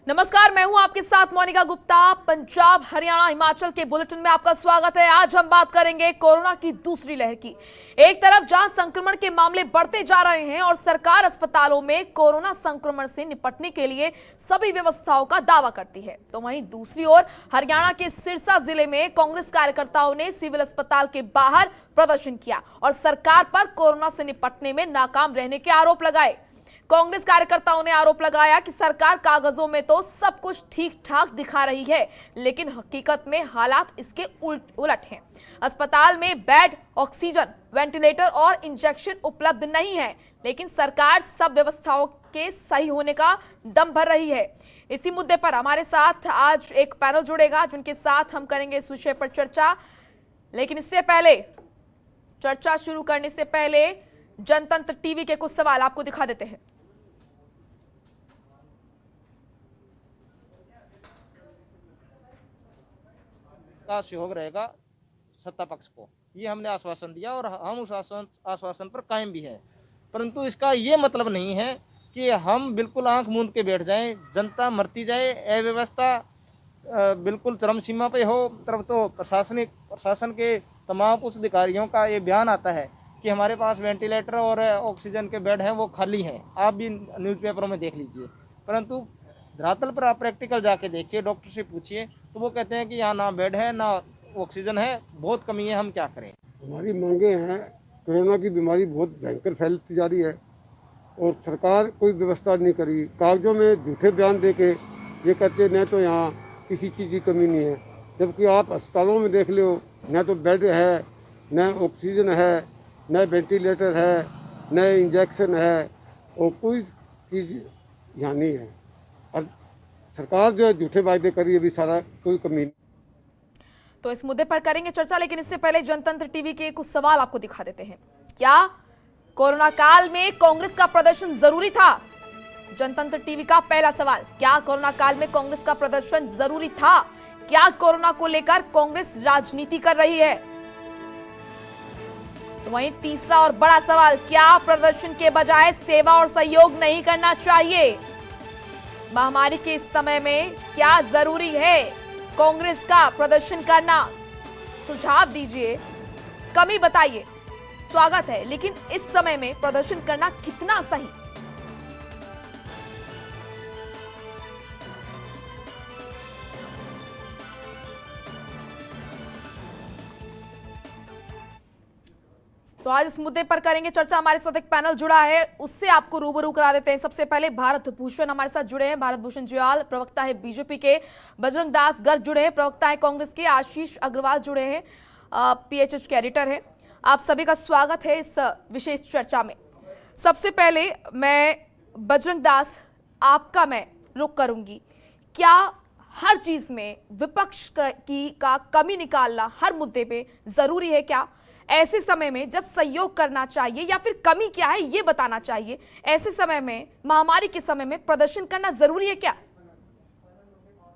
नमस्कार, मैं हूं आपके साथ मोनिका गुप्ता। पंजाब, हरियाणा, हिमाचल के बुलेटिन में आपका स्वागत है। आज हम बात करेंगे कोरोना की दूसरी लहर की। एक तरफ जहां संक्रमण के मामले बढ़ते जा रहे हैं और सरकार अस्पतालों में कोरोना संक्रमण से निपटने के लिए सभी व्यवस्थाओं का दावा करती है, तो वहीं दूसरी ओर हरियाणा के सिरसा जिले में कांग्रेस कार्यकर्ताओं ने सिविल अस्पताल के बाहर प्रदर्शन किया और सरकार पर कोरोना से निपटने में नाकाम रहने के आरोप लगाए। कांग्रेस कार्यकर्ताओं ने आरोप लगाया कि सरकार कागजों में तो सब कुछ ठीक ठाक दिखा रही है, लेकिन हकीकत में हालात इसके उलट हैं। अस्पताल में बेड, ऑक्सीजन, वेंटिलेटर और इंजेक्शन उपलब्ध नहीं है, लेकिन सरकार सब व्यवस्थाओं के सही होने का दम भर रही है। इसी मुद्दे पर हमारे साथ आज एक पैनल जुड़ेगा, जिनके साथ हम करेंगे इस विषय पर चर्चा। लेकिन इससे पहले, चर्चा शुरू करने से पहले जनतंत्र टीवी के कुछ सवाल आपको दिखा देते हैं। का सहयोग रहेगा सत्ता पक्ष को, ये हमने आश्वासन दिया और हम उस आश्वासन पर कायम भी हैं। परंतु इसका ये मतलब नहीं है कि हम बिल्कुल आंख मूंद के बैठ जाएं, जनता मरती जाए, अव्यवस्था बिल्कुल चरम सीमा पे हो। तरफ तो प्रशासन के तमाम उच्च अधिकारियों का ये बयान आता है कि हमारे पास वेंटिलेटर और ऑक्सीजन के बेड हैं, वो खाली हैं। आप भी न्यूज़पेपरों में देख लीजिए, परंतु धरातल पर आप प्रैक्टिकल जाके देखिए, डॉक्टर से पूछिए, तो वो कहते हैं कि यहाँ ना बेड है ना ऑक्सीजन है, बहुत कमी है, हम क्या करें। हमारी मांगे हैं, कोरोना की बीमारी बहुत भयंकर फैलती जा रही है और सरकार कोई व्यवस्था नहीं करी। कागजों में झूठे बयान दे के ये कहते न तो यहाँ किसी चीज़ की कमी नहीं है, जबकि आप अस्पतालों में देख लो, न तो बेड है, न ऑक्सीजन है, न वेंटिलेटर है, न इंजेक्शन है, और कोई चीज़ यहाँ नहीं है। और सरकार जो है झूठे वायदे करी, अभी सारा कोई कमी नहीं। तो इस मुद्दे पर करेंगे चर्चा, लेकिन इससे पहले जनतंत्र टीवी के कुछ सवाल आपको दिखा देते हैं। क्या कोरोना काल में कांग्रेस का प्रदर्शन जरूरी था? जनतंत्र टीवी का पहला सवाल, क्या कोरोना काल में कांग्रेस का प्रदर्शन जरूरी था? क्या कोरोना को लेकर कांग्रेस राजनीति कर रही है? तो वहीं तीसरा और बड़ा सवाल, क्या प्रदर्शन के बजाय सेवा और सहयोग नहीं करना चाहिए? महामारी के इस समय में क्या जरूरी है कांग्रेस का प्रदर्शन करना? सुझाव दीजिए, कमी बताइए, स्वागत है, लेकिन इस समय में प्रदर्शन करना कितना सही? तो आज इस मुद्दे पर करेंगे चर्चा। हमारे साथ एक पैनल जुड़ा है, उससे आपको रूबरू करा देते हैं। सबसे पहले भारत भूषण हमारे साथ जुड़े हैं, भारत भूषण जुयाल, प्रवक्ता है बीजेपी के। बजरंग दास गर्ग जुड़े हैं, प्रवक्ता है कांग्रेस के। आशीष अग्रवाल जुड़े हैं, PHH के एडिटर हैं। आप सभी का स्वागत है इस विशेष चर्चा में। सबसे पहले मैं बजरंग दास, आपका मैं रुख करूंगी। क्या हर चीज में विपक्ष का कमी निकालना हर मुद्दे पे जरूरी है? क्या ऐसे समय में जब सहयोग करना चाहिए या फिर कमी क्या है ये बताना चाहिए, ऐसे समय में, महामारी के समय में प्रदर्शन करना जरूरी है क्या?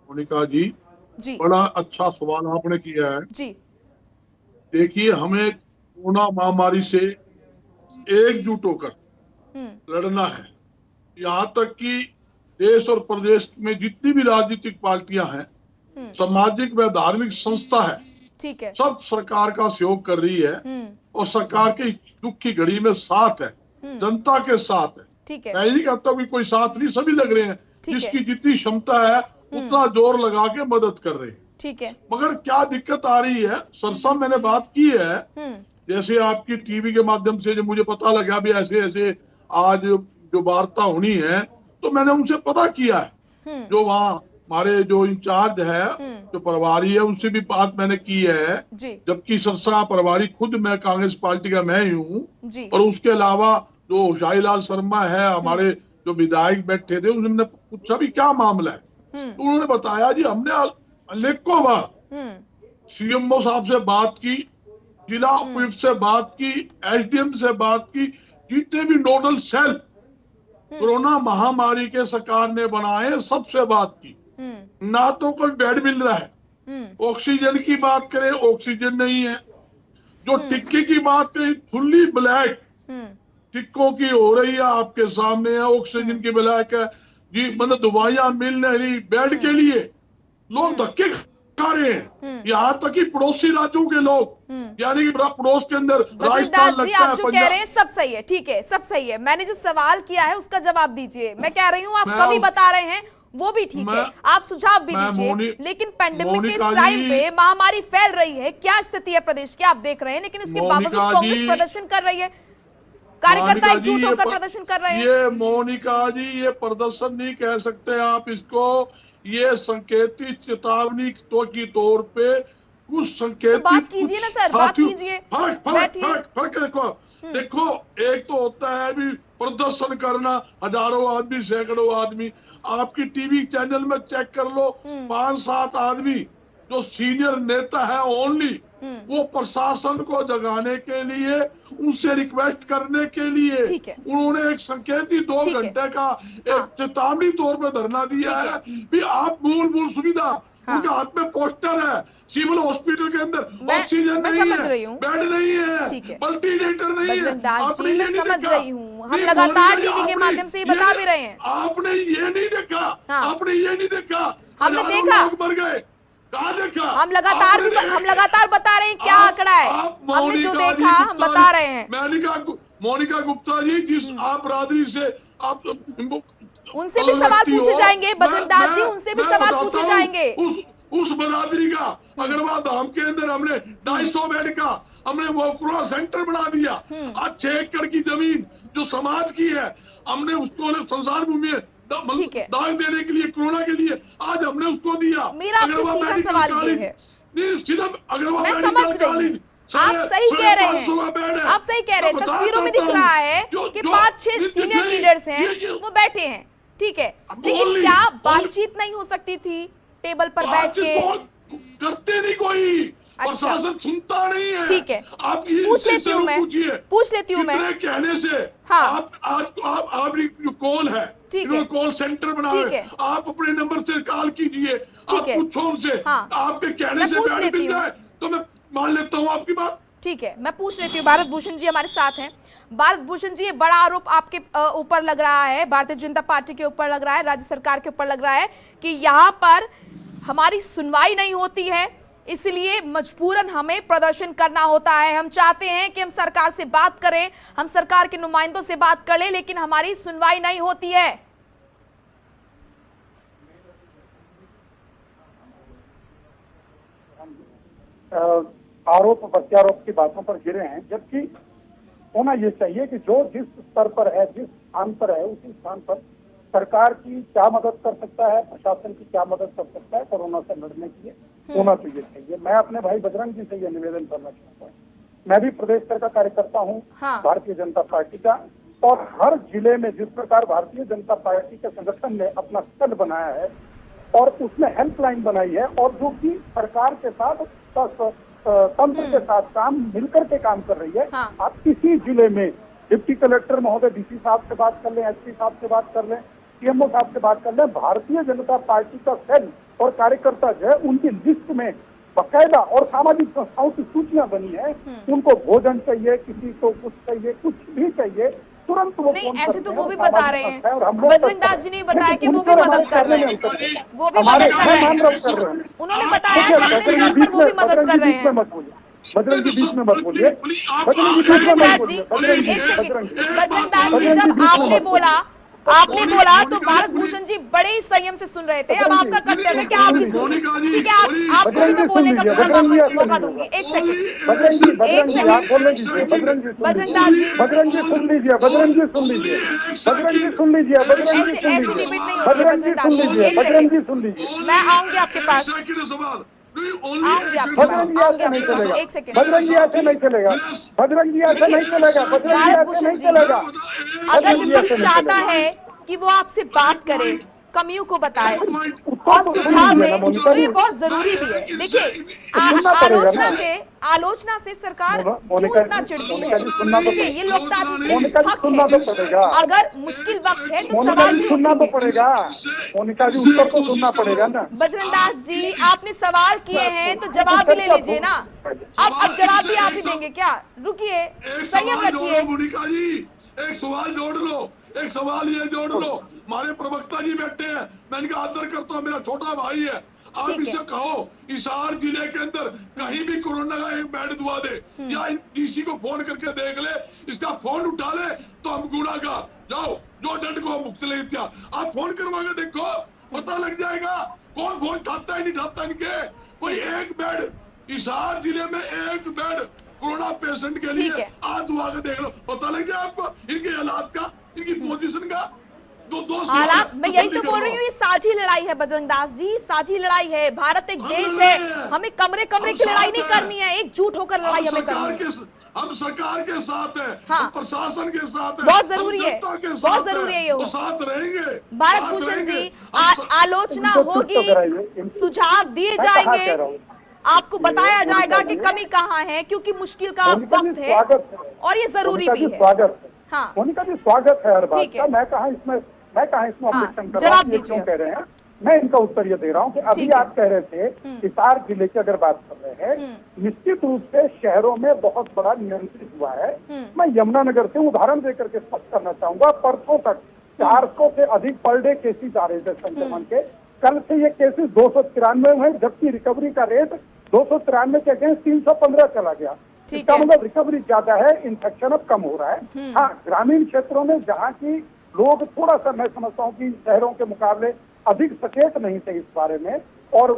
मोनिका जी, बड़ा अच्छा सवाल आपने किया है जी। देखिए, हमें कोरोना महामारी से एकजुट होकर लड़ना है। यहाँ तक कि देश और प्रदेश में जितनी भी राजनीतिक पार्टियां हैं, सामाजिक व धार्मिक संस्था है, ठीक है, सब सरकार का सहयोग कर रही है और सरकार के दुख की घड़ी में साथ है, जनता के साथ है। ठीक है, मैं नहीं कहता कि कोई साथ नहीं, सभी लग रहे हैं, जिसकी जितनी क्षमता है उतना जोर लगा के मदद कर रहे हैं। ठीक है, मगर क्या दिक्कत आ रही है, सरसा मैंने बात की है, जैसे आपकी टीवी के माध्यम से जो मुझे पता लगा भी ऐसे ऐसे आज जो वार्ता होनी है, तो मैंने उनसे पता किया है, जो वहाँ हमारे जो इंचार्ज है, जो प्रभारी है, उनसे भी बात मैंने की है, जबकि सरसा प्रभारी खुद मैं कांग्रेस पार्टी का मैं ही हूँ, और उसके अलावा जो शाहीलाल शर्मा है, हमारे जो विधायक बैठे थे, उन्होंने पूछा भी क्या मामला है, तो उन्होंने बताया जी हमने अनेकों बार CMO साहब से बात की, जिला उपायुक्त से बात की, SDM से बात की, जितने भी नोडल सेल कोरोना महामारी के सरकार ने बनाए सबसे बात की, ना तो कोई बेड मिल रहा है, ऑक्सीजन की बात करें ऑक्सीजन नहीं है, जो टिक्के की बात करें फुल्ली ब्लैक टिक्कों की हो रही है, आपके सामने है, ऑक्सीजन की ब्लैक है, जी मतलब दवाइयां मिल नहीं रही, बेड के लिए लोग धक्के खा रहे हैं। यहाँ तक कि पड़ोसी राज्यों के लोग, यानी कि पड़ोस के अंदर राजस्थान लगता है, आप जो कह रहे हैं सब सही है, ठीक है, सब सही है। मैंने जो सवाल किया है उसका जवाब दीजिए। मैं कह रही हूँ आप कमी बता रहे हैं, वो भी ठीक है, आप सुझाव भी दीजिए। लेकिन पेंडेमिक के इस टाइम पे महामारी फैल रही है, क्या स्थिति है प्रदेश की आप देख रहे हैं, लेकिन उसके बावजूद कांग्रेस प्रदर्शन कर रही है, कार्यकर्ता एकजुट होकर प्रदर्शन कर रहे हैं। ये मोनिका जी, ये प्रदर्शन नहीं कह सकते आप इसको, ये संकेतित चेतावनी की तौर पे कुछ संकेतित, तो बात कीजिए ना सर, बात कीजिए। फर्क देखो, एक तो होता है अभी प्रदर्शन करना, हजारों आदमी, सैकड़ों आदमी, आपकी टीवी चैनल में चेक कर लो, 5-7 आदमी जो सीनियर नेता है ओनली, वो प्रशासन को जगाने के लिए, उनसे रिक्वेस्ट करने के लिए उन्होंने एक संकेत ही 2 घंटे का एक चेतावनी तौर पे धरना दिया है कि आप मूल सुविधा, उनके हाथ में पोस्टर है, सिविल हॉस्पिटल के अंदर ऑक्सीजन नहीं है, बेड नहीं है, वेंटिलेटर नहीं है, आपने ये नहीं देखा, हम लगातार टीवी के माध्यम से बता भी रहे हैं, आपने ये नहीं देखा, आपने ये नहीं देखा, हमने देखा, मर गए, कहाँ देखा, हम लगातार बता रहे हैं क्या आंकड़ा है, हमने जो देखा हम बता रहे हैं। मोनिका गुप्ता जी, जिस आप बरादरी से आप, उनसे भी सवाल पूछे जाएंगे, बजरंग दास जी, उनसे भी सवाल पूछे जाएंगे। उस बरादरी का अग्रवाल धाम के अंदर हमने 250 बेड का हमने वो कोरोना सेंटर बना दिया। आज 6 एकड़ की जमीन जो समाज की है, हमने उसको संसार भूमि दान देने के लिए, कोरोना के लिए, आज हमने उसको दिया। मेरा आपसे सीधा सवाल ये है, मैं समझ रही हूँ, आप सही कह रहे हैं, आप सही कह रहे हैं, तस्वीरों में दिख रहा है कि 5-6 सीनियर लीडर्स हैं, वो बैठे हैं, ठीक है, लेकिन क्या बातचीत नहीं हो सकती थी टेबल पर बैठ के? करते नहीं कोई, प्रशासन सुनता नहीं है। ठीक है, आप पूछ लेती हूँ मैं कहने से, हाँ, आप जो कॉल है, कॉल सेंटर बना है, आप अपने नंबर से कॉल कीजिए, आप पूछो उनसे, आपके कहने से बैठ मिल जाए तो मैं मान लेता हूँ आपकी बात। ठीक है, मैं पूछ लेती हूँ। भारत भूषण जी हमारे साथ हैं। भारत भूषण जी, ये बड़ा आरोप आपके ऊपर लग रहा है, भारतीय जनता पार्टी के ऊपर लग रहा है, राज्य सरकार के ऊपर लग रहा है कि यहाँ पर हमारी सुनवाई नहीं होती है, इसलिए मजबूरन हमें प्रदर्शन करना होता है। हम चाहते हैं कि हम सरकार से बात करें, हम सरकार के नुमाइंदों से बात कर लें, लेकिन हमारी सुनवाई नहीं होती है। आरोप प्रत्यारोप की बातों पर गिरे हैं, जबकि होना ये चाहिए कि जो जिस स्तर पर है, जिस स्थान पर है, उसी स्थान पर सरकार की क्या मदद कर सकता है, प्रशासन की क्या मदद कर सकता है कोरोना से लड़ने के लिए, होना तो ये चाहिए। मैं अपने भाई बजरंग जी से ये निवेदन करना चाहता हूँ, मैं भी प्रदेश स्तर का कार्यकर्ता हूँ भारतीय जनता पार्टी का, और हर जिले में जिस प्रकार भारतीय जनता पार्टी के संगठन ने अपना सेल बनाया है और उसने हेल्पलाइन बनाई है, और जो कि सरकार के साथ तंत्र के साथ काम मिलकर के काम कर रही है। आप किसी जिले में डिप्टी कलेक्टर महोदय, डीसी साहब से बात कर लें, एसपी साहब से बात कर लें, सीएमओ साहब से बात कर लें, भारतीय जनता पार्टी का सेल और कार्यकर्ता जो है उनकी लिस्ट में बकायदा और सामाजिक संस्थाओं की सूचियां बनी है। उनको भोजन चाहिए, किसी को कुछ चाहिए, कुछ भी चाहिए, तुरंत वो नहीं, ऐसे तो वो भी बता रहे हैं, बजरंग दास जी ने बताया कि वो भी मदद कर रहे हैं, वो भी मदद कर रहे हैं, उन्होंने बताया कि अपने स्तर पर वो भी मदद कर रहे हैं। बजरंग जी बीच में मत बोलिए, बजरंग दास जी, एक सेकंड, बजरंग दास जी, जब आपने बोला तो भारत भूषण जी बड़े ही संयम से सुन रहे थे। अब आपका कर्तव्य है कि आप भी सुनिए, ठीक है, आपको भी मैं बोलने का पूरा मौका दूंगी। एक सेकंड, बजरंग दास जी, बजरंग जी सुन लीजिए, बजरंग जी सुन लीजिए, बजरंग जी सुन लीजिए, ऐसी डिबेट नहीं होती है बजरंग दास जी, बजरंग जी सुन लीजिए, मैं आऊंगी आपके पास, एक सेकंड, बजरंग जी ऐसे नहीं चलेगा, बजरंग जी ऐसे नहीं चलेगा, बजरंग जी ऐसे नहीं चलेगा। अगर विपक्ष चाहता है कि वो आपसे बात करे, कमियों को बताए और सुझाव दे, तो ये बहुत जरूरी भी है। देखिए, आलोचना से सरकार क्यों इतना चिढ़ती है? देखिए, ये लोकतांत्रिक हक है, अगर मुश्किल वक्त है तो सवाल भी सुनना तो पड़ेगा, मोनिका जी उत्तर तो सुनना पड़ेगा ना। बजरंग दास जी, आपने सवाल किए हैं तो जवाब भी ले लीजिए ना। अब जवाब भी आप ही देंगे क्या? रुकिए, संयम रखिए। एक सवाल जोड़ लो, एक सवाल ये जोड़ लो, हमारे प्रवक्ता जी बैठे हैं, मैं इनका आदर करता हूँ, मेरा छोटा भाई है, आप इसे कहो हिसार जिले के अंदर कहीं भी कोरोना का एक बेड दुआ दे, या डीसी को फोन करके देख ले, इसका फोन उठा ले तो हम गुनाहगार, जाओ जो दंड को मुक्त ले दिया, आप फोन करवा के देखो, पता लग जाएगा कौन फोन उठाता है नहीं उठाता इनके। कोई एक बेड हिसार जिले में, एक बेड कोरोना पेशेंट के लिए आज दुआ के देख लो, पता लग जाए आपको इनके हालात का, इनकी पोजीशन का। हालात मैं यही तो बोल रही हूँ, ये साझी लड़ाई है बजरंग दास जी, साझी लड़ाई है। भारत एक देश है, हमें कमरे कमरे की लड़ाई नहीं करनी है, एकजुट होकर लड़ाई हमें करनी है। हम सरकार के साथ है, हाँ, प्रशासन के साथ है, बहुत जरूरी है, बहुत जरूरी है, ये साथ रहेंगे। भारत भूषण जी, आलोचना होगी, सुझाव दिए जाएंगे, आपको बताया जाएगा कि कमी कहाँ है, क्योंकि मुश्किल का वक्त है और ये जरूरी भी है। स्वागत है, हाँ, मोनिका जी स्वागत है हर बात का। मैं कहा इसमें ऑब्जेक्शन कर रहा हूँ, क्यों कह रहे हैं, मैं इनका उत्तर ये दे रहा हूँ कि अभी आप कह रहे थे हिसार जिले की अगर बात कर रहे हैं, निश्चित रूप से शहरों में बहुत बड़ा नियंत्रित हुआ है। मैं यमुनानगर से उदाहरण देकर के स्पष्ट करना चाहूंगा, परसों तक 400 से अधिक पर डे केसेस आ रहे थे संक्रमण के, कल से ये केसेस 293 हुए, जबकि रिकवरी का रेट 293 के अगेंस्ट 315 चला गया। इसका मतलब रिकवरी ज्यादा है, इन्फेक्शन अब कम हो रहा है। हाँ, ग्रामीण क्षेत्रों में जहाँ की लोग थोड़ा सा, मैं समझता हूँ कि शहरों के मुकाबले अधिक सचेत नहीं थे इस बारे में, और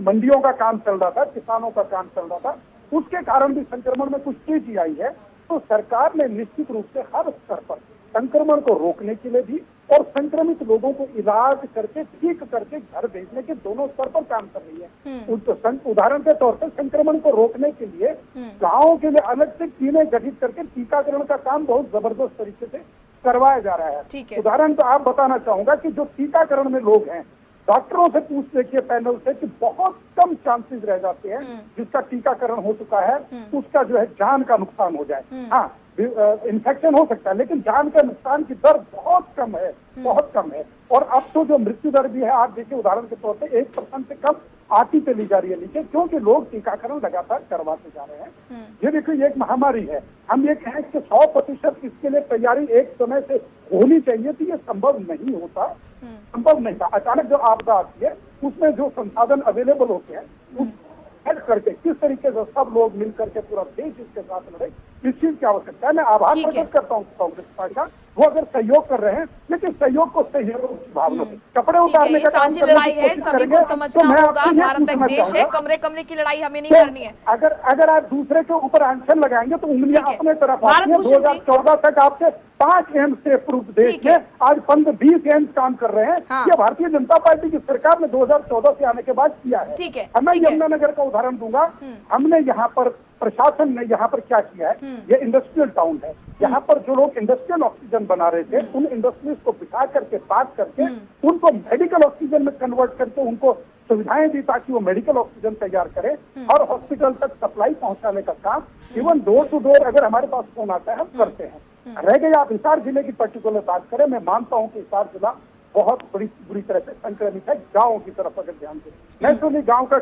मंडियों का काम चल रहा था, किसानों का काम चल रहा था, उसके कारण भी संक्रमण में कुछ तेजी आई है। तो सरकार ने निश्चित रूप से हर स्तर पर संक्रमण को रोकने के लिए भी और संक्रमित लोगों को इलाज करके ठीक करके घर भेजने के दोनों स्तर पर काम कर रही है। उदाहरण के तौर पर संक्रमण को रोकने के लिए गाँव के लिए अलग से टीमें गठित करके टीकाकरण का काम बहुत जबरदस्त तरीके से करवाया जा रहा है। उदाहरण तो आप बताना चाहूंगा कि जो टीकाकरण में लोग हैं, डॉक्टरों से पूछ देखिए पैनल से कि बहुत कम चांसेस रह जाते हैं जिसका टीकाकरण हो चुका है उसका जो है जान का नुकसान हो जाए। हाँ, इन्फेक्शन हो सकता है, लेकिन जान का नुकसान की दर बहुत कम है, बहुत कम है। और अब तो जो मृत्यु दर भी है, आप देखिए उदाहरण के तौर पे 1% से कम आती चली जा रही है नीचे, क्योंकि लोग टीकाकरण लगातार करवाते जा रहे हैं। ये देखिए, ये एक महामारी है, हम ये कहें कि 100% इसके लिए तैयारी एक समय से होनी चाहिए थी, ये संभव नहीं होता, संभव नहीं था। अचानक जो आपदा आती है उसमें जो संसाधन अवेलेबल होते हैं उस करके किस तरीके से सब लोग मिल करके पूरा देश इसके साथ लड़े, इस चीज की आवश्यकता है। मैं आभार प्रकट करता हूँ कांग्रेस पार्टी का, वो अगर सहयोग कर रहे हैं, लेकिन सहयोग को सहयोग की भावना से कपड़े उतारने का साझी लड़ाई है, सभी को समझना होगा, भारत एक देश है, कमरे कमरे की लड़ाई हमें नहीं करनी है। अगर आप दूसरे के ऊपर आंचल लगाएंगे तो उंगलियां अपने तरफ आती हैं। 2014 तक आपसे 5 एम्स से अप्रूव्ड देश में आज 15-20 एम्स काम कर रहे हैं। ये भारतीय जनता पार्टी की सरकार ने 2014 से आने के बाद किया है। मैं यमुनानगर का उदाहरण दूंगा, हमने यहाँ पर प्रशासन ने यहाँ पर क्या किया है, ये इंडस्ट्रियल टाउन है, यहाँ पर जो लोग इंडस्ट्रियल ऑक्सीजन बना रहे थे उन इंडस्ट्रीज को बिठा करके बात करके उनको मेडिकल ऑक्सीजन में कन्वर्ट करके उनको सुविधाएं दी ताकि वो मेडिकल ऑक्सीजन तैयार करें और हॉस्पिटल तक सप्लाई पहुंचाने का काम इवन डोर टू डोर अगर हमारे पास फोन आता है हम करते हैं। रह गई आप हिसार जिले की पर्टिकुलर बात करें, मैं मानता हूँ कि हिसार जिला बहुत बुरी तरह से संक्रमित है। गाँव की तरफ अगर ध्यान दें, नेचुरली गाँव का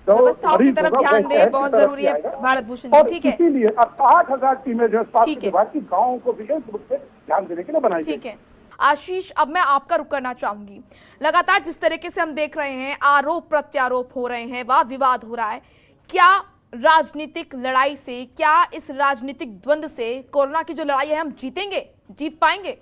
व्यवस्थाओं की तरफ ध्यान दे, बहुत जरूरी है भारत भूषण जी। ठीक है, इसीलिए अब 8,000 टीमें जो स्वास्थ्य विभाग की गाँव को विशेष रूप से ध्यान देने के लिए बनाई। ठीक है आशीष, अब मैं आपका रुख करना चाहूंगी। लगातार जिस तरीके से हम देख रहे हैं, आरोप प्रत्यारोप हो रहे हैं, वाद विवाद हो रहा है, क्या राजनीतिक लड़ाई से, क्या इस राजनीतिक द्वंद्व से कोरोना की जो लड़ाई है हम जीतेंगे, जीत पाएंगे?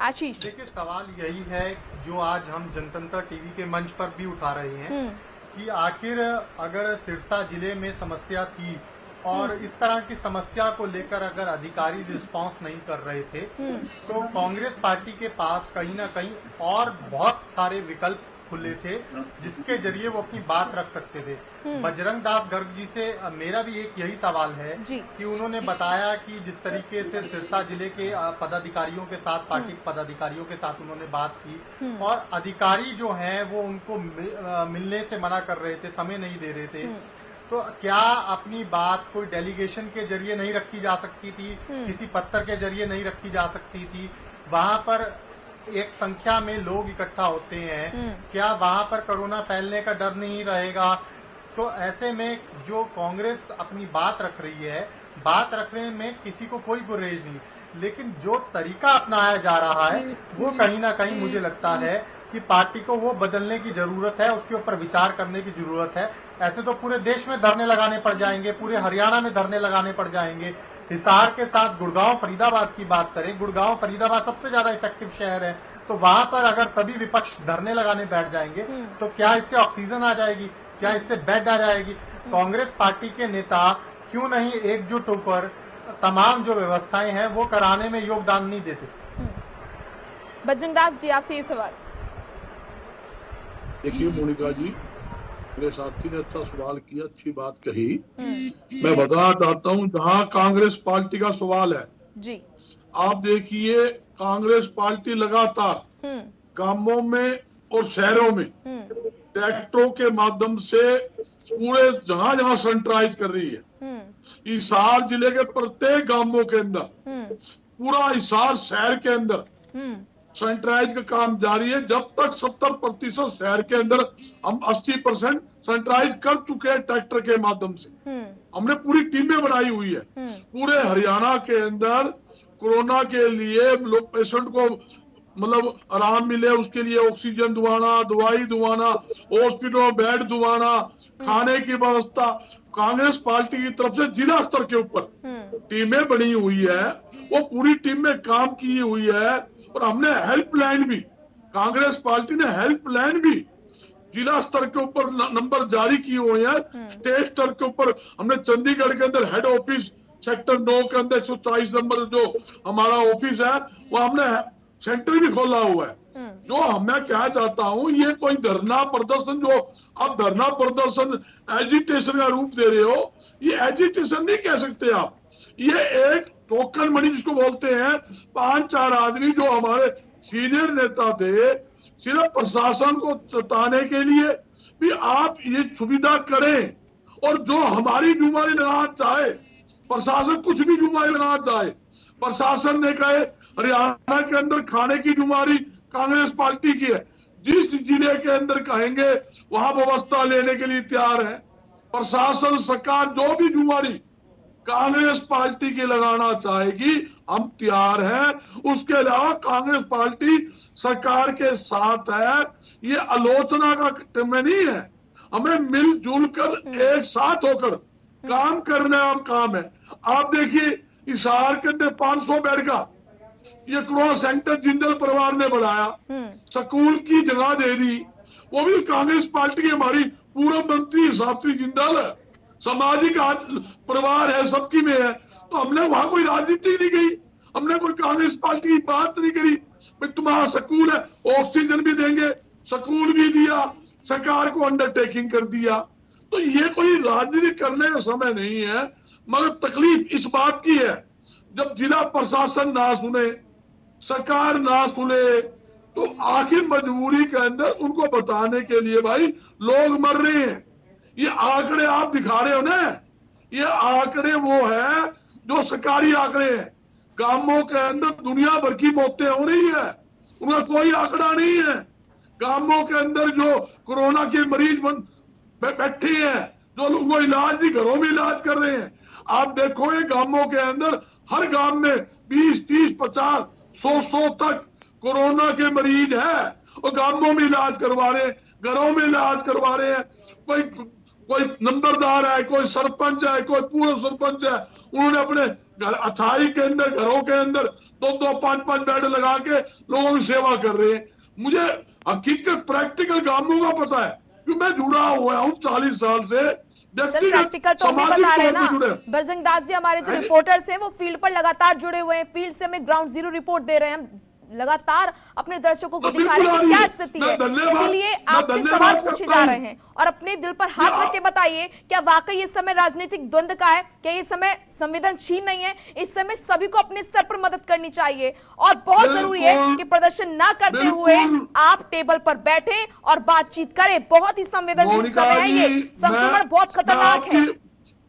आशीष, देखिए सवाल यही है जो आज हम जनतंत्र टीवी के मंच पर भी उठा रहे हैं कि आखिर अगर सिरसा जिले में समस्या थी और इस तरह की समस्या को लेकर अगर अधिकारी रिस्पांस नहीं कर रहे थे तो कांग्रेस पार्टी के पास कहीं ना कहीं और बहुत सारे विकल्प खुले थे जिसके जरिए वो अपनी बात रख सकते थे। बजरंग दास गर्ग जी से मेरा भी एक यही सवाल है कि उन्होंने बताया कि जिस तरीके से सिरसा जिले के पदाधिकारियों के साथ, पार्टी पदाधिकारियों के साथ उन्होंने बात की और अधिकारी जो हैं वो उनको मिलने से मना कर रहे थे, समय नहीं दे रहे थे, तो क्या अपनी बात कोई डेलीगेशन के जरिए नहीं रखी जा सकती थी, किसी पत्र के जरिए नहीं रखी जा सकती थी? वहां पर एक संख्या में लोग इकट्ठा होते हैं, क्या वहां पर कोरोना फैलने का डर नहीं रहेगा? तो ऐसे में जो कांग्रेस अपनी बात रख रही है, बात रखने में किसी को कोई गुरेज नहीं, लेकिन जो तरीका अपनाया जा रहा है वो कहीं ना कहीं मुझे लगता है कि पार्टी को वो बदलने की जरूरत है, उसके ऊपर विचार करने की जरूरत है। ऐसे तो पूरे देश में धरने लगाने पड़ जाएंगे, पूरे हरियाणा में धरने लगाने पड़ जाएंगे। हिसार के साथ गुड़गांव फरीदाबाद की बात करें, गुड़गांव फरीदाबाद सबसे ज्यादा इफेक्टिव शहर है, तो वहां पर अगर सभी विपक्ष धरने लगाने बैठ जाएंगे तो क्या इससे ऑक्सीजन आ जाएगी, क्या इससे बेड आ जाएगी? कांग्रेस पार्टी के नेता क्यों नहीं एकजुट होकर तमाम जो व्यवस्थाएं हैं वो कराने में योगदान नहीं देते? बजरंग दास जी, आपसे ये सवाल। देखिए मोनिका जी, मेरे साथी ने अच्छा सवाल किया, अच्छी बात कही। मैं बताना चाहता हूँ, जहाँ कांग्रेस पार्टी का सवाल है जी, आप देखिए कांग्रेस पार्टी लगातार गांवों में और शहरों में ट्रैक्टरों के माध्यम से पूरे जगह जगह सैनिटाइज कर रही है। हिसार जिले के प्रत्येक गांवों के अंदर, पूरा हिसार शहर के अंदर सैनिटाइज का काम जारी है। जब तक 70% शहर के अंदर हम 80% सैनिटाइज कर चुके हैं ट्रैक्टर के माध्यम से। हमने पूरी टीमें बनाई हुई है। पूरे हरियाणा के अंदर कोरोना के लिए लोग पेशेंट को मतलब आराम मिले, उसके लिए ऑक्सीजन दुआना, दवाई दुआना, हॉस्पिटल में बेड दुआना, खाने की व्यवस्था कांग्रेस पार्टी की तरफ से जिला स्तर के ऊपर टीमें बनी हुई है। वो पूरी टीम में काम की हुई है। और हमने हेल्पलाइन भी, कांग्रेस पार्टी ने हेल्पलाइन भी जिला स्तर के ऊपर नंबर जारी किए हुए हैं। स्टेट स्तर के ऊपर हमने चंडीगढ़ के अंदर हेड ऑफिस सेक्टर 9 के अंदर 140 नंबर जो हमारा ऑफिस है, वो हमने सेंटर भी खोला हुआ है। जो मैं क्या चाहता हूँ, ये कोई धरना प्रदर्शन, जो आप धरना प्रदर्शन एजिटेशन का रूप दे रहे हो, ये एजिटेशन नहीं कह सकते आप। ये एक टोकन मनी जिसको बोलते हैं, 5-4 आदमी जो हमारे सीनियर नेता थे, सिर्फ प्रशासन को चताने के लिए भी आप ये सुविधा करें। और जो हमारी जुम्मेवारी लगाना चाहे, प्रशासन कुछ भी जुम्मेवारी लगाना चाहे, प्रशासन ने कहे हरियाणा के अंदर खाने की जुम्मेवारी कांग्रेस पार्टी की है, जिस जिले के अंदर कहेंगे वहां व्यवस्था लेने के लिए तैयार है। प्रशासन सरकार जो भी जुम्मेवारी कांग्रेस पार्टी की लगाना चाहेगी, हम तैयार हैं। उसके अलावा कांग्रेस पार्टी सरकार के साथ है, ये आलोचना का समय नहीं है। हमें मिलजुल कर एक साथ होकर काम करने का काम है। आप देखिए हिसार के अंदर 500 बेड का ये कोरोना सेंटर जिंदल परिवार ने बनाया, स्कूल की जगह दे दी, वो भी कांग्रेस पार्टी की हमारी पूर्व मंत्री सावित्री जिंदल है, सामाजिक परिवार है, सबकी में है। तो हमने वहां कोई राजनीति नहीं की, हमने कोई कांग्रेस पार्टी की बात नहीं करी। भाई तुम्हारा स्कूल है, ऑक्सीजन भी देंगे, स्कूल भी दिया, सरकार को अंडरटेकिंग कर दिया। तो ये कोई राजनीति करने का समय नहीं है। मगर तकलीफ इस बात की है, जब जिला प्रशासन ना सुने, सरकार ना सुने, तो आखिर मजबूरी के अंदर उनको बताने के लिए भाई लोग मर रहे हैं। ये आंकड़े आप दिखा रहे हो ना, ये आंकड़े वो है जो सरकारी आंकड़े हैं। गांवों के अंदर दुनिया भर की मौतें हो रही है, उनका कोई आंकड़ा नहीं है। गांवों के अंदर जो कोरोना के मरीज बैठे हैं, जो लोग वो इलाज भी घरों में इलाज कर रहे हैं। आप देखोगे गांवों के अंदर हर गांव में 20, 30, 50, 100 तक कोरोना के मरीज है, और गांवों में इलाज करवा रहे हैं, घरों में इलाज करवा रहे हैं। कोई नंबरदार है, कोई सरपंच है, कोई पूर्व सरपंच है, उन्होंने अपने घर अछाई के अंदर, घरों के अंदर 2-2, 5-5 बेड लगा के लोगों की सेवा कर रहे हैं। मुझे हकीकत प्रैक्टिकल गांवों का पता है, क्योंकि मैं जुड़ा हुआ हूँ 40 साल से। प्रैक्टिकल तो हमें बता रहे हैं ना बजरंग दास जी, हमारे जो रिपोर्टर्स हैं वो फील्ड पर लगातार जुड़े हुए हैं, फील्ड से हमें ग्राउंड जीरो रिपोर्ट दे रहे हैं, लगातार अपने दर्शकों को दिखा रहे हैं कि क्या स्थिति है। इसीलिए आपसे सवाल पूछे जा रहे हैं और अपने दिल पर हाथ रख के बताइए, क्या वाकई इस समय राजनीतिक द्वंद का है? क्या ये समय संवेदनशील नहीं है? इस समय सभी को अपने स्तर पर मदद करनी चाहिए और बहुत जरूरी है कि प्रदर्शन ना करते हुए आप टेबल पर बैठे और बातचीत करें। बहुत ही संवेदनशील समय है, ये संक्रमण बहुत खतरनाक है।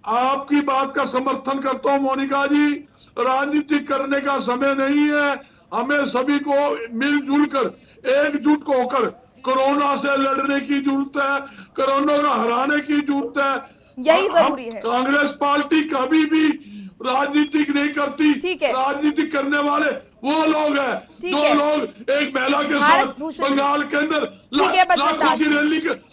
आपकी बात का समर्थन करता हूँ मोनिका जी, राजनीति करने का समय नहीं है। हमें सभी को मिलजुल कर एकजुट होकर कोरोना से लड़ने की जरूरत है, कोरोना को हराने की जरूरत है। यही जरूरी है। कांग्रेस पार्टी कभी भी राजनीतिक नहीं करती। राजनीति करने वाले वो लोग हैं जो लोग एक महिला के साथ बंगाल के अंदर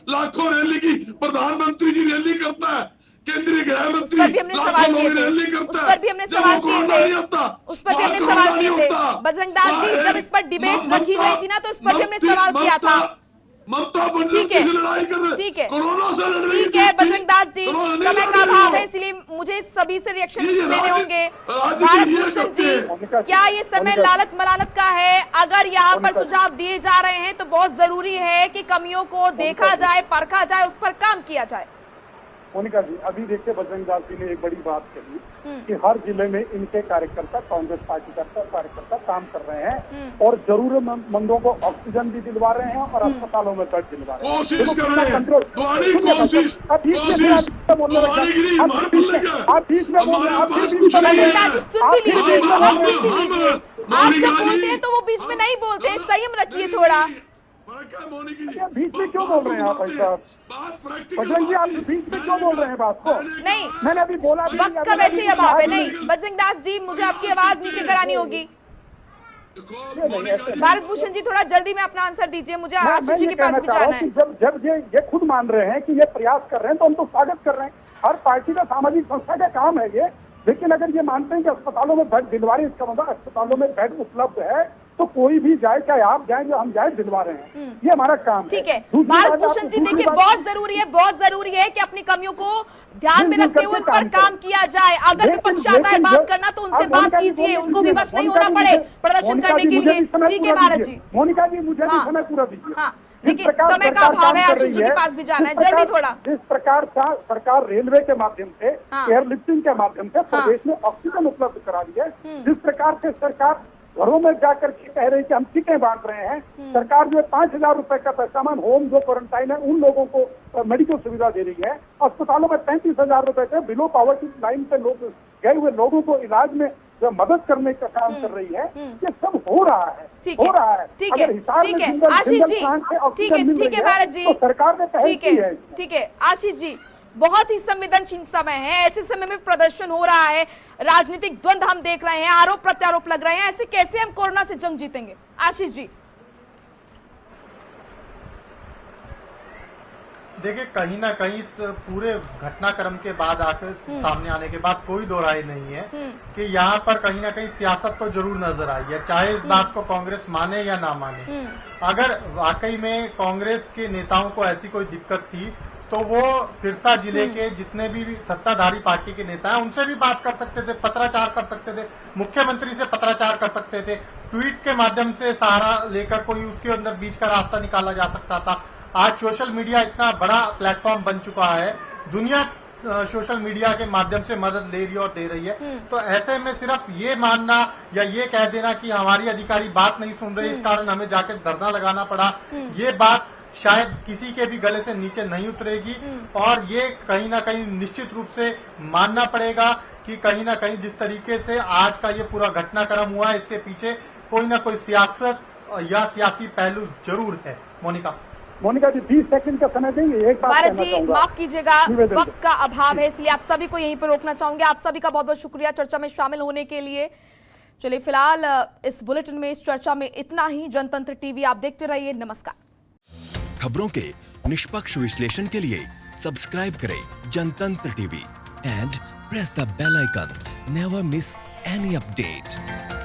लाखों रैली की प्रधानमंत्री जी रैली करता है, केंद्रीय गृह मंत्री लाखों लोग रैली करता है, जब कोरोना नहीं होता, उस पर भी हमने सवाल किए थे। बजरंग दास जी, जब इस पर डिबेट रखी गई थी ना, तो इस पर भी हमने सवाल किया था। ममता बनर्जी से लड़ाई कर रहे, ठीक है, कोरोना से लड़ रही है। ठीक है बजरंग दास जी, समय का अभाव है, इसलिए मुझे सभी से रिएक्शन लेने होंगे। भारत भूषण जी, क्या ये समय लालच मलालत का है? अगर यहाँ पर सुझाव दिए जा रहे हैं तो बहुत जरूरी है कि कमियों को देखा जाए, परखा जाए, उस पर काम किया जाए। मोनिका जी, अभी देखिए बजरंग दास जी ने एक बड़ी बात कही कि हर जिले में इनके कार्यकर्ता, कांग्रेस पार्टी कार्यकर्ता काम कर रहे हैं और जरूरतमंदों को ऑक्सीजन भी दिलवा रहे हैं और अस्पतालों में बेड दिलवा रहे हैं। कोशिश कर रहे हैं। आप बीच में बोल आप जब बोलते हैं तो वो बीच में नहीं बोलते, संयम रखिए थोड़ा। बीच में क्यों बोल रहे हैं आप ऐसा? बजरंग जी, आप बीच में क्यों बोल रहे हैं बात को? नहीं, मैंने अभी बोला वक्त का वैसे ही अभाव है। नहीं बजरंग दास जी, मुझे आपकी आवाज नीचे करानी होगी। भारत भूषण जी, थोड़ा जल्दी में अपना आंसर दीजिए, मुझे आशीष जी के पास भी जाना है। जब ये खुद मान रहे हैं कि ये प्रयास कर रहे हैं तो हम तो स्वागत कर रहे हैं। हर पार्टी का, सामाजिक संस्था का काम है ये। लेकिन अगर ये मानते हैं कि अस्पतालों में बेड दिलवा रहे हैं, इसका मतलब अस्पतालों में बेड उपलब्ध है तो कोई भी जाए, चाहे आप जाए या हम जाए, दिलवा रहे हैं। ये हमारा काम है। ठीक है भारत भूषण जी, देखिए बहुत जरूरी है कि अपनी कमियों को ध्यान में रखते हुए उन पर काम किया जाए। अगर विपक्ष चाहता है बात करना तो उनसे बात कीजिए, उनको विवश नहीं होना पड़े प्रदर्शन करने के लिए। ठीक है भारत जी। मोनिका जी, मुझे भी समय पूरा दीजिए। देखिए समय का अभाव है, आशीष जी के पास भी जाना है, जल्दी थोड़ा। इस प्रकार का सरकार रेलवे के माध्यम से, एयरलिफ्टिंग के माध्यम से प्रदेश में ऑक्सीजन उपलब्ध करा रही है। जिस प्रकार से सरकार घरों में जाकर के कह रही है कि हम टिकटें बांट रहे हैं, सरकार जो 5,000 रुपए का सामान होम जो क्वारंटाइन है उन लोगों को मेडिकल सुविधा दे रही है। अस्पतालों में 35,000 रुपए के बिलो पॉवर्टी लाइन पे लोग गए हुए लोगों को इलाज में जो मदद करने का काम कर रही है। ये सब हो रहा है। ठीक है आशीष जी, ठीक है भारत जी, सरकार ने पहल की है। ठीक है आशीष जी, बहुत ही संवेदनशील समय है। ऐसे समय में प्रदर्शन हो रहा है, राजनीतिक द्वंद हम देख रहे हैं, आरोप प्रत्यारोप लग रहे हैं, ऐसे कैसे हम कोरोना से जंग जीतेंगे? आशीष जी, देखिए कहीं ना कहीं इस पूरे घटनाक्रम के बाद आकर सामने आने के बाद कोई दो राय नहीं है कि यहाँ पर कहीं ना कहीं सियासत तो जरूर नजर आई है, चाहे इस बात को कांग्रेस माने या ना माने। अगर वाकई में कांग्रेस के नेताओं को ऐसी कोई दिक्कत थी तो वो सिरसा जिले के जितने भी सत्ताधारी पार्टी के नेता हैं उनसे भी बात कर सकते थे, पत्राचार कर सकते थे, मुख्यमंत्री से पत्राचार कर सकते थे, ट्वीट के माध्यम से सहारा लेकर कोई उसके अंदर बीच का रास्ता निकाला जा सकता था। आज सोशल मीडिया इतना बड़ा प्लेटफॉर्म बन चुका है, दुनिया सोशल मीडिया के माध्यम से मदद ले रही है और दे रही है। तो ऐसे में सिर्फ ये मानना या ये कह देना कि हमारी अधिकारी बात नहीं सुन रहे, इस कारण हमें जाकर धरना लगाना पड़ा, ये बात शायद किसी के भी गले से नीचे नहीं उतरेगी। और ये कहीं ना कहीं निश्चित रूप से मानना पड़ेगा कि कहीं ना कहीं जिस तरीके से आज का ये पूरा घटनाक्रम हुआ है, इसके पीछे कोई ना कोई सियासत या सियासी पहलू जरूर है। मोनिका जी 20 सेकंड का समय देंगे। एक बात भारत जी माफ कीजिएगा, वक्त का अभाव है, इसलिए आप सभी को यहीं पर रोकना चाहूंगे। आप सभी का बहुत बहुत शुक्रिया चर्चा में शामिल होने के लिए। चलिए फिलहाल इस बुलेटिन में, इस चर्चा में इतना ही। जनतंत्र टीवी आप देखते रहिए। नमस्कार। खबरों के निष्पक्ष विश्लेषण के लिए सब्सक्राइब करें Jantantra TV and press the bell icon. Never miss any update.